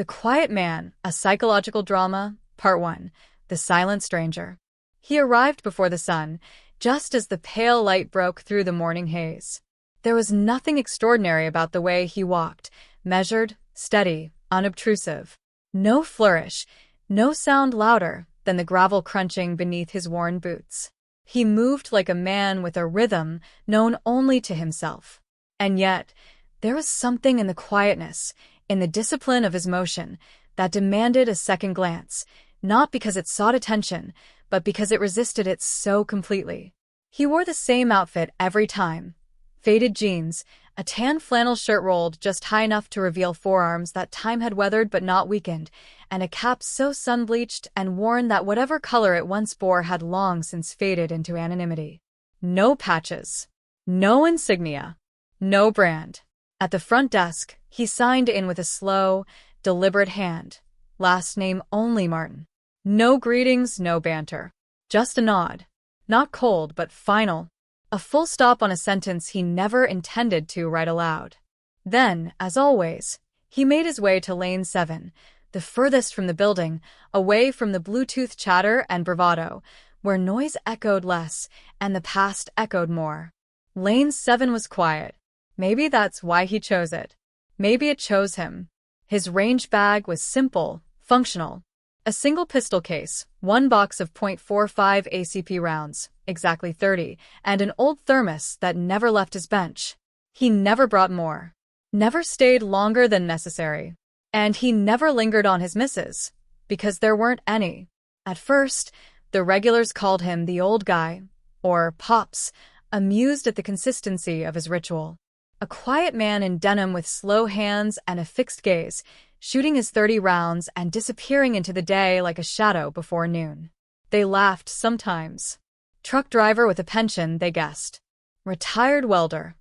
The Quiet Man, a Psychological Drama, Part 1, The Silent Stranger. He arrived before the sun, just as the pale light broke through the morning haze. There was nothing extraordinary about the way he walked, measured, steady, unobtrusive. No flourish, no sound louder than the gravel crunching beneath his worn boots. He moved like a man with a rhythm known only to himself. And yet, there was something in the quietness, in the discipline of his motion, that demanded a second glance, not because it sought attention, but because it resisted it so completely. He wore the same outfit every time. Faded jeans, a tan flannel shirt rolled just high enough to reveal forearms that time had weathered but not weakened, and a cap so sun-bleached and worn that whatever color it once bore had long since faded into anonymity. No patches. No insignia. No brand. At the front desk, he signed in with a slow, deliberate hand. Last name only Martin. No greetings, no banter. Just a nod. Not cold, but final. A full stop on a sentence he never intended to write aloud. Then, as always, he made his way to Lane 7, the furthest from the building, away from the Bluetooth chatter and bravado, where noise echoed less and the past echoed more. Lane 7 was quiet. Maybe that's why he chose it. Maybe it chose him. His range bag was simple, functional. A single pistol case, one box of .45 ACP rounds, exactly 30, and an old thermos that never left his bench. He never brought more. Never stayed longer than necessary. And he never lingered on his misses, because there weren't any. At first, the regulars called him the old guy, or Pops, amused at the consistency of his ritual. A quiet man in denim with slow hands and a fixed gaze, shooting his 30 rounds and disappearing into the day like a shadow before noon. They laughed sometimes. Truck driver with a pension, they guessed. Retired welder.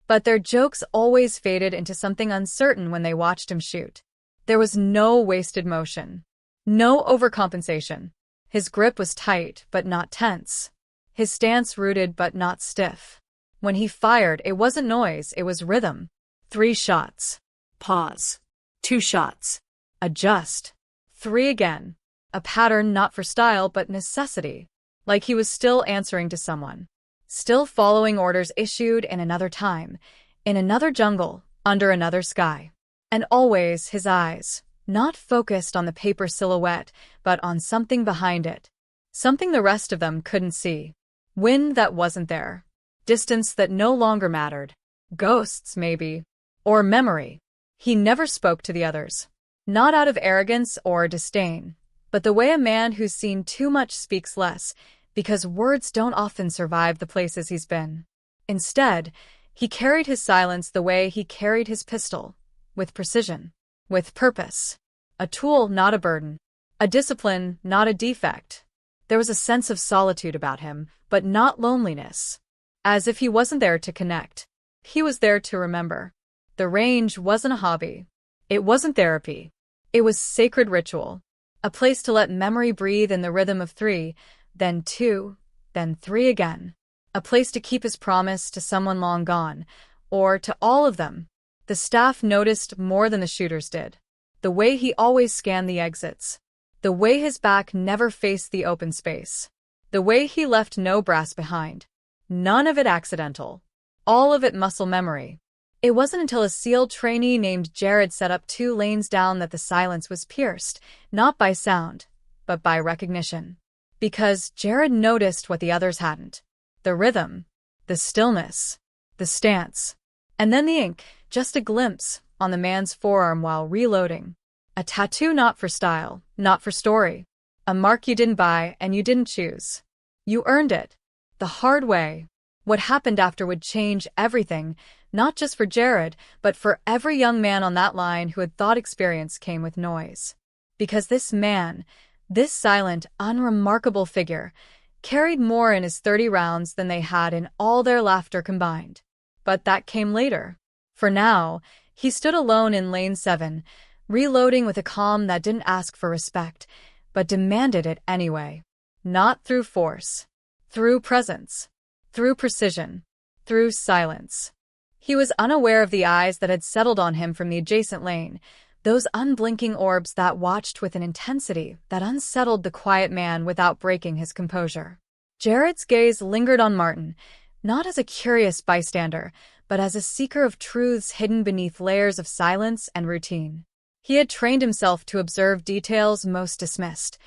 But their jokes always faded into something uncertain when they watched him shoot. There was no wasted motion. No overcompensation. His grip was tight, but not tense. His stance rooted, but not stiff. When he fired, it wasn't noise, it was rhythm. 3 shots. Pause. 2 shots. Adjust. 3 again. A pattern not for style but necessity. Like he was still answering to someone. Still following orders issued in another time, in another jungle, under another sky. And always his eyes, not focused on the paper silhouette, but on something behind it. Something the rest of them couldn't see. Wind that wasn't there. Distance that no longer mattered. Ghosts, maybe. Or memory. He never spoke to the others. Not out of arrogance or disdain, but the way a man who's seen too much speaks less, because words don't often survive the places he's been. Instead, he carried his silence the way he carried his pistol, with precision, with purpose. A tool, not a burden. A discipline, not a defect. There was a sense of solitude about him, but not loneliness. As if he wasn't there to connect. He was there to remember. The range wasn't a hobby. It wasn't therapy. It was sacred ritual. A place to let memory breathe in the rhythm of 3, then 2, then 3 again. A place to keep his promise to someone long gone, or to all of them. The staff noticed more than the shooters did. The way he always scanned the exits. The way his back never faced the open space. The way he left no brass behind. None of it accidental. All of it muscle memory. It wasn't until a SEAL trainee named Jared set up 2 lanes down that the silence was pierced, not by sound, but by recognition. Because Jared noticed what the others hadn't. The rhythm. The stillness. The stance. And then the ink, just a glimpse, on the man's forearm while reloading. A tattoo not for style, not for story. A mark you didn't buy and you didn't choose. You earned it. The hard way. What happened after would change everything, not just for Jared, but for every young man on that line who had thought experience came with noise. Because this man, this silent, unremarkable figure, carried more in his 30 rounds than they had in all their laughter combined. But that came later. For now, he stood alone in Lane 7, reloading with a calm that didn't ask for respect, but demanded it anyway. Not through force. Through presence. Through precision. Through silence. He was unaware of the eyes that had settled on him from the adjacent lane, those unblinking orbs that watched with an intensity that unsettled the quiet man without breaking his composure. Jared's gaze lingered on Martin, not as a curious bystander, but as a seeker of truths hidden beneath layers of silence and routine. He had trained himself to observe details most dismissed.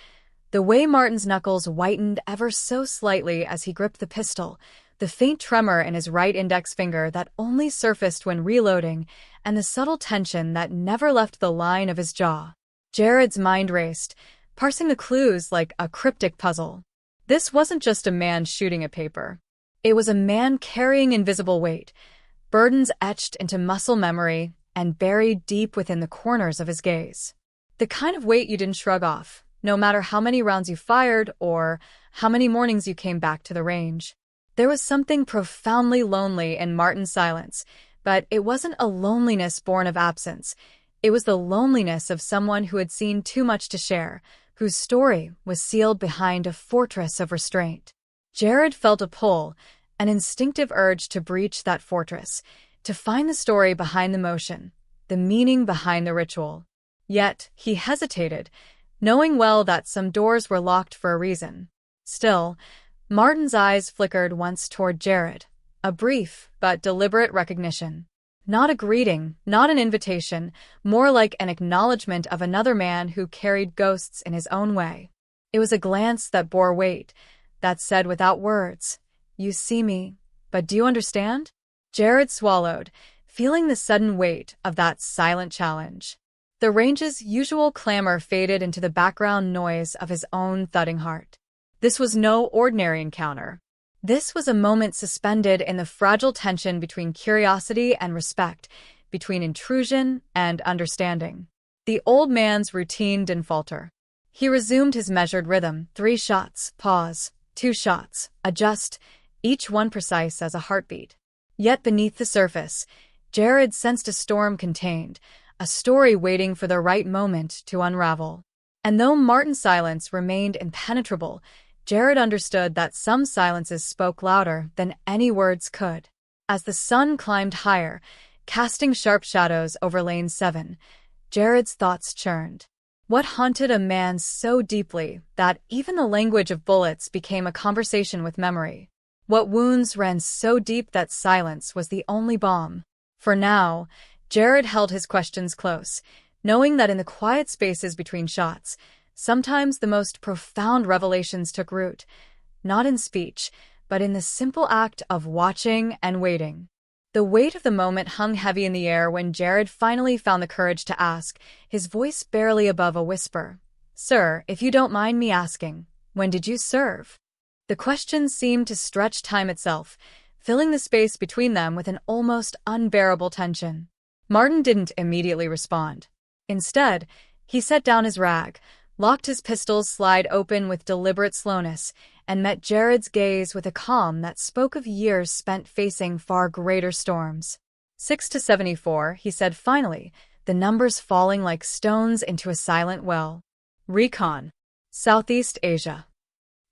The way Martin's knuckles whitened ever so slightly as he gripped the pistol, the faint tremor in his right index finger that only surfaced when reloading, and the subtle tension that never left the line of his jaw. Jared's mind raced, parsing the clues like a cryptic puzzle. This wasn't just a man shooting at paper. It was a man carrying invisible weight, burdens etched into muscle memory and buried deep within the corners of his gaze. The kind of weight you didn't shrug off, no matter how many rounds you fired or how many mornings you came back to the range. There was something profoundly lonely in Martin's silence, but it wasn't a loneliness born of absence. It was the loneliness of someone who had seen too much to share, whose story was sealed behind a fortress of restraint. Jared felt a pull, an instinctive urge to breach that fortress, to find the story behind the motion, the meaning behind the ritual. Yet he hesitated, knowing well that some doors were locked for a reason. Still, Martin's eyes flickered once toward Jared, a brief but deliberate recognition. Not a greeting, not an invitation, more like an acknowledgement of another man who carried ghosts in his own way. It was a glance that bore weight, that said without words, "You see me, but do you understand?" Jared swallowed, feeling the sudden weight of that silent challenge. The range's usual clamor faded into the background noise of his own thudding heart. This was no ordinary encounter. This was a moment suspended in the fragile tension between curiosity and respect, between intrusion and understanding. The old man's routine didn't falter. He resumed his measured rhythm: 3 shots, pause, 2 shots, adjust, each one precise as a heartbeat. Yet beneath the surface, Jared sensed a storm contained, a story waiting for the right moment to unravel. And though Martin's silence remained impenetrable, Jared understood that some silences spoke louder than any words could. As the sun climbed higher, casting sharp shadows over Lane 7, Jared's thoughts churned. What haunted a man so deeply that even the language of bullets became a conversation with memory? What wounds ran so deep that silence was the only balm? For now, Jared held his questions close, knowing that in the quiet spaces between shots, sometimes the most profound revelations took root, not in speech, but in the simple act of watching and waiting. The weight of the moment hung heavy in the air when Jared finally found the courage to ask, his voice barely above a whisper. "Sir, if you don't mind me asking, when did you serve?" The question seemed to stretch time itself, filling the space between them with an almost unbearable tension. Martin didn't immediately respond. Instead, he set down his rag, locked his pistol's slide open with deliberate slowness, and met Jared's gaze with a calm that spoke of years spent facing far greater storms. 6 to 74, he said finally, the numbers falling like stones into a silent well. Recon. Southeast Asia.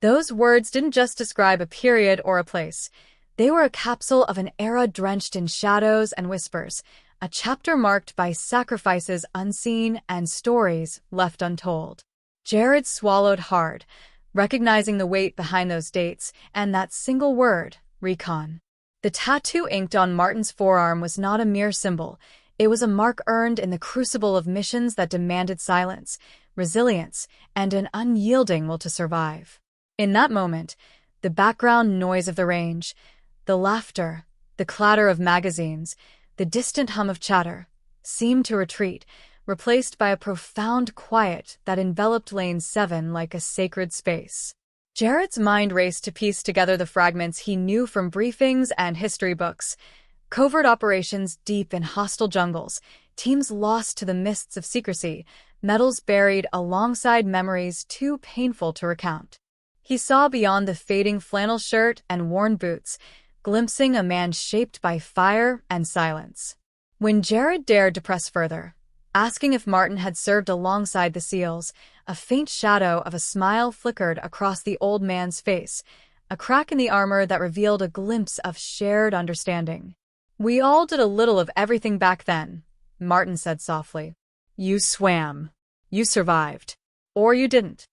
Those words didn't just describe a period or a place. They were a capsule of an era drenched in shadows and whispers, a chapter marked by sacrifices unseen and stories left untold. Jared swallowed hard, recognizing the weight behind those dates and that single word, recon. The tattoo inked on Martin's forearm was not a mere symbol. It was a mark earned in the crucible of missions that demanded silence, resilience, and an unyielding will to survive. In that moment, the background noise of the range, the laughter, the clatter of magazines, the distant hum of chatter, seemed to retreat, replaced by a profound quiet that enveloped Lane 7 like a sacred space. Jared's mind raced to piece together the fragments he knew from briefings and history books. Covert operations deep in hostile jungles, teams lost to the mists of secrecy, medals buried alongside memories too painful to recount. He saw beyond the fading flannel shirt and worn boots, glimpsing a man shaped by fire and silence. When Jared dared to press further, asking if Martin had served alongside the SEALs, a faint shadow of a smile flickered across the old man's face, a crack in the armor that revealed a glimpse of shared understanding. "We all did a little of everything back then," Martin said softly. You swam. You survived. Or you didn't.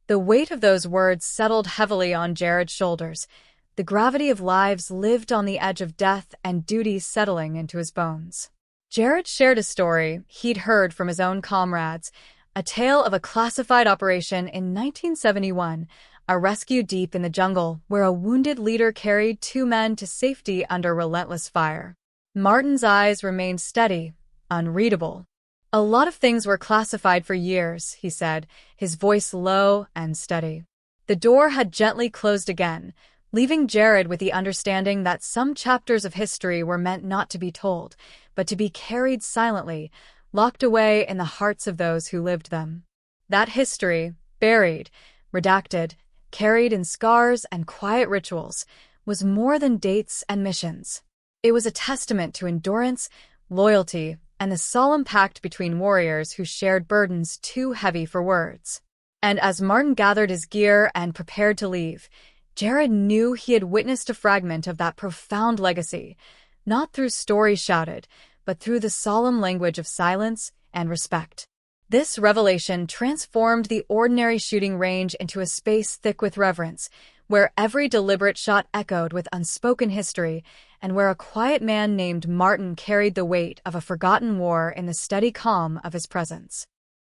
The weight of those words settled heavily on Jared's shoulders, the gravity of lives lived on the edge of death and duty settling into his bones. Jared shared a story he'd heard from his own comrades, a tale of a classified operation in 1971, a rescue deep in the jungle where a wounded leader carried 2 men to safety under relentless fire. Martin's eyes remained steady, unreadable. A lot of things were classified for years, he said, his voice low and steady. The door had gently closed again, leaving Jared with the understanding that some chapters of history were meant not to be told, but to be carried silently, locked away in the hearts of those who lived them. That history, buried, redacted, carried in scars and quiet rituals, was more than dates and missions. It was a testament to endurance, loyalty, and the solemn pact between warriors who shared burdens too heavy for words. And as Martin gathered his gear and prepared to leave, Jared knew he had witnessed a fragment of that profound legacy, not through stories shouted, but through the solemn language of silence and respect. This revelation transformed the ordinary shooting range into a space thick with reverence, where every deliberate shot echoed with unspoken history, and where a quiet man named Martin carried the weight of a forgotten war in the steady calm of his presence.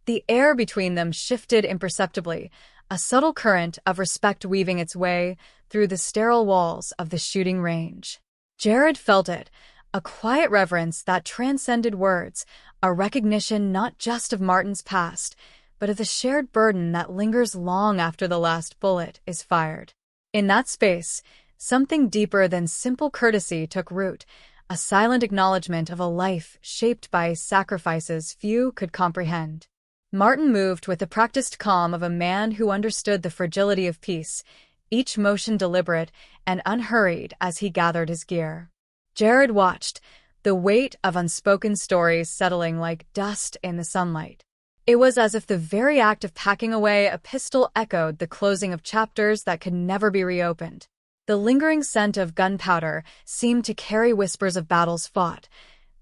The air between them shifted imperceptibly, a subtle current of respect weaving its way through the sterile walls of the shooting range. Jared felt it, a quiet reverence that transcended words, a recognition not just of Martin's past, but of the shared burden that lingers long after the last bullet is fired. In that space, something deeper than simple courtesy took root, a silent acknowledgement of a life shaped by sacrifices few could comprehend. Martin moved with the practiced calm of a man who understood the fragility of peace, each motion deliberate and unhurried as he gathered his gear. Jared watched, the weight of unspoken stories settling like dust in the sunlight. It was as if the very act of packing away a pistol echoed the closing of chapters that could never be reopened. The lingering scent of gunpowder seemed to carry whispers of battles fought,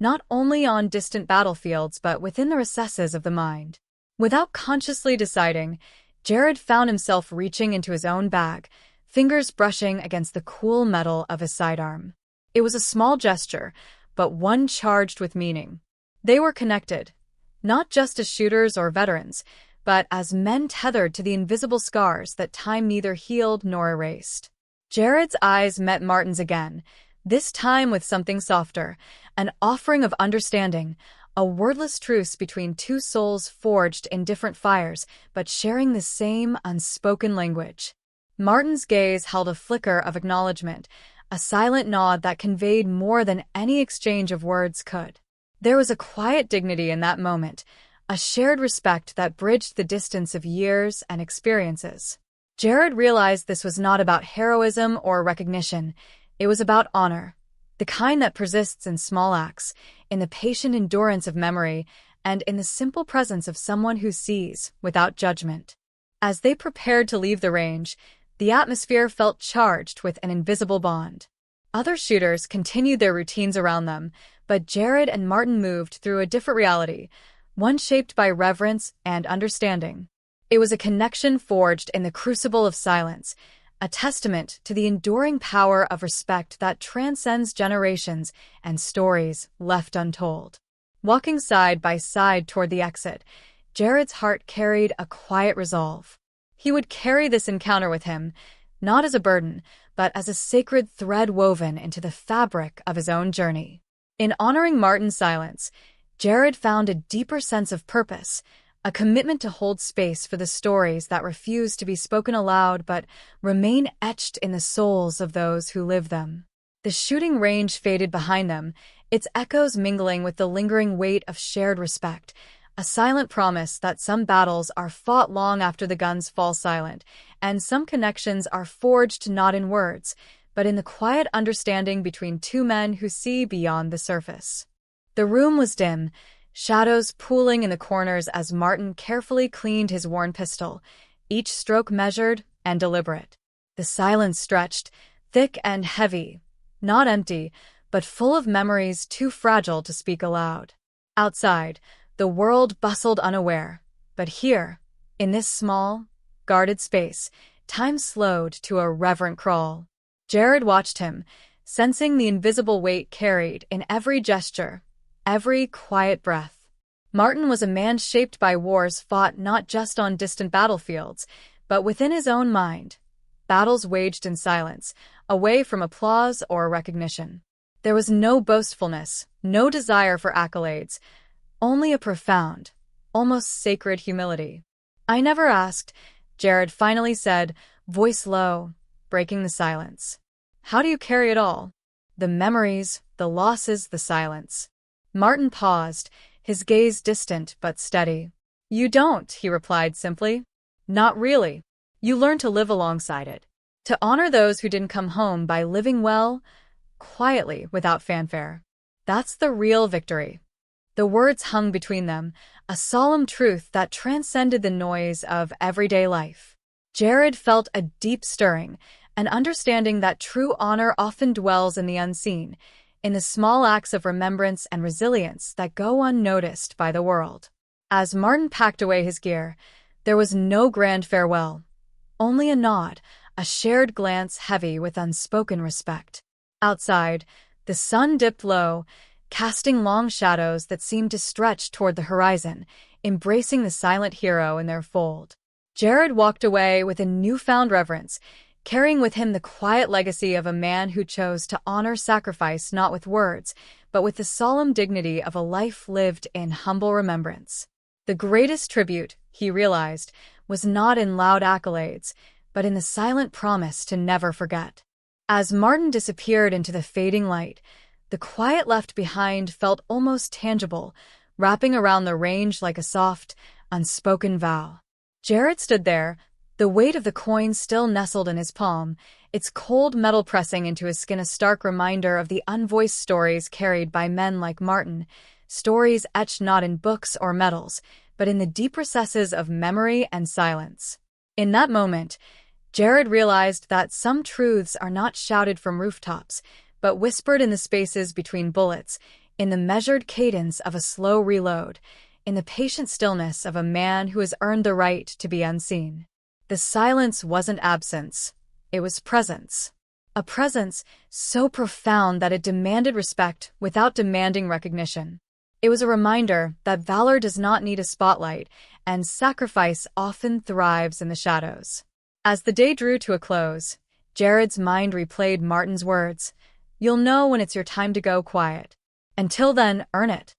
not only on distant battlefields but within the recesses of the mind. Without consciously deciding, Jared found himself reaching into his own bag, fingers brushing against the cool metal of his sidearm. It was a small gesture, but one charged with meaning. They were connected, not just as shooters or veterans, but as men tethered to the invisible scars that time neither healed nor erased. Jared's eyes met Martin's again, this time with something softer, an offering of understanding, a wordless truce between two souls forged in different fires, but sharing the same unspoken language. Martin's gaze held a flicker of acknowledgement, a silent nod that conveyed more than any exchange of words could. There was a quiet dignity in that moment, a shared respect that bridged the distance of years and experiences. Jared realized this was not about heroism or recognition. It was about honor, the kind that persists in small acts, in the patient endurance of memory, and in the simple presence of someone who sees without judgment. As they prepared to leave the range, the atmosphere felt charged with an invisible bond. Other shooters continued their routines around them, but Jared and Martin moved through a different reality, one shaped by reverence and understanding. It was a connection forged in the crucible of silence, a testament to the enduring power of respect that transcends generations and stories left untold. Walking side by side toward the exit, Jared's heart carried a quiet resolve. He would carry this encounter with him, not as a burden, but as a sacred thread woven into the fabric of his own journey. In honoring Martin's silence, Jared found a deeper sense of purpose, a commitment to hold space for the stories that refuse to be spoken aloud but remain etched in the souls of those who live them. The shooting range faded behind them, its echoes mingling with the lingering weight of shared respect, a silent promise that some battles are fought long after the guns fall silent, and some connections are forged not in words, but in the quiet understanding between two men who see beyond the surface. The room was dim, shadows pooling in the corners as Martin carefully cleaned his worn pistol, each stroke measured and deliberate. The silence stretched, thick and heavy, not empty, but full of memories too fragile to speak aloud. Outside, The world bustled unaware. But here, in this small, guarded space, time slowed to a reverent crawl. Jared watched him, sensing the invisible weight carried in every gesture, every quiet breath. Martin was a man shaped by wars fought not just on distant battlefields, but within his own mind. Battles waged in silence, away from applause or recognition. There was no boastfulness, no desire for accolades, only a profound, almost sacred humility. "I never asked," Jared finally said, voice low, breaking the silence. "How do you carry it all? The memories, the losses, the silence." Martin paused, his gaze distant but steady. "You don't," he replied simply. "Not really. You learn to live alongside it. To honor those who didn't come home by living well, quietly, without fanfare. That's the real victory." The words hung between them, a solemn truth that transcended the noise of everyday life. Jared felt a deep stirring, an understanding that true honor often dwells in the unseen, in the small acts of remembrance and resilience that go unnoticed by the world. As Martin packed away his gear, there was no grand farewell, only a nod, a shared glance heavy with unspoken respect. Outside, the sun dipped low, casting long shadows that seemed to stretch toward the horizon, embracing the silent hero in their fold. Jared walked away with a newfound reverence, carrying with him the quiet legacy of a man who chose to honor sacrifice not with words, but with the solemn dignity of a life lived in humble remembrance. The greatest tribute, he realized, was not in loud accolades, but in the silent promise to never forget. As Martin disappeared into the fading light, the quiet left behind felt almost tangible, wrapping around the range like a soft, unspoken vow. Jared stood there, the weight of the coin still nestled in his palm, its cold metal pressing into his skin a stark reminder of the unvoiced stories carried by men like Martin, stories etched not in books or medals, but in the deep recesses of memory and silence. In that moment, Jared realized that some truths are not shouted from rooftops, but whispered in the spaces between bullets, in the measured cadence of a slow reload, in the patient stillness of a man who has earned the right to be unseen. The silence wasn't absence, it was presence. A presence so profound that it demanded respect without demanding recognition. It was a reminder that valor does not need a spotlight, and sacrifice often thrives in the shadows. As the day drew to a close, Jared's mind replayed Martin's words, "You'll know when it's your time to go quiet. Until then, earn it."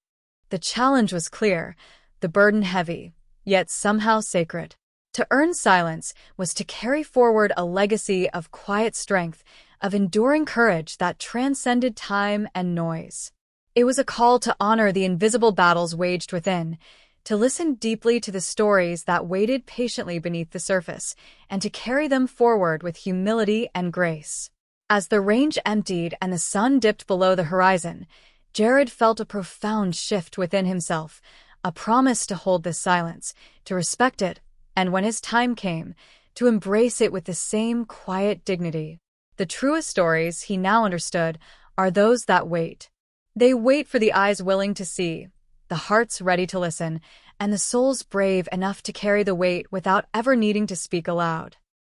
The challenge was clear, the burden heavy, yet somehow sacred. To earn silence was to carry forward a legacy of quiet strength, of enduring courage that transcended time and noise. It was a call to honor the invisible battles waged within, to listen deeply to the stories that waited patiently beneath the surface, and to carry them forward with humility and grace. As the range emptied and the sun dipped below the horizon, Jared felt a profound shift within himself, a promise to hold this silence, to respect it, and when his time came, to embrace it with the same quiet dignity. The truest stories, he now understood, are those that wait. They wait for the eyes willing to see, the hearts ready to listen, and the souls brave enough to carry the weight without ever needing to speak aloud.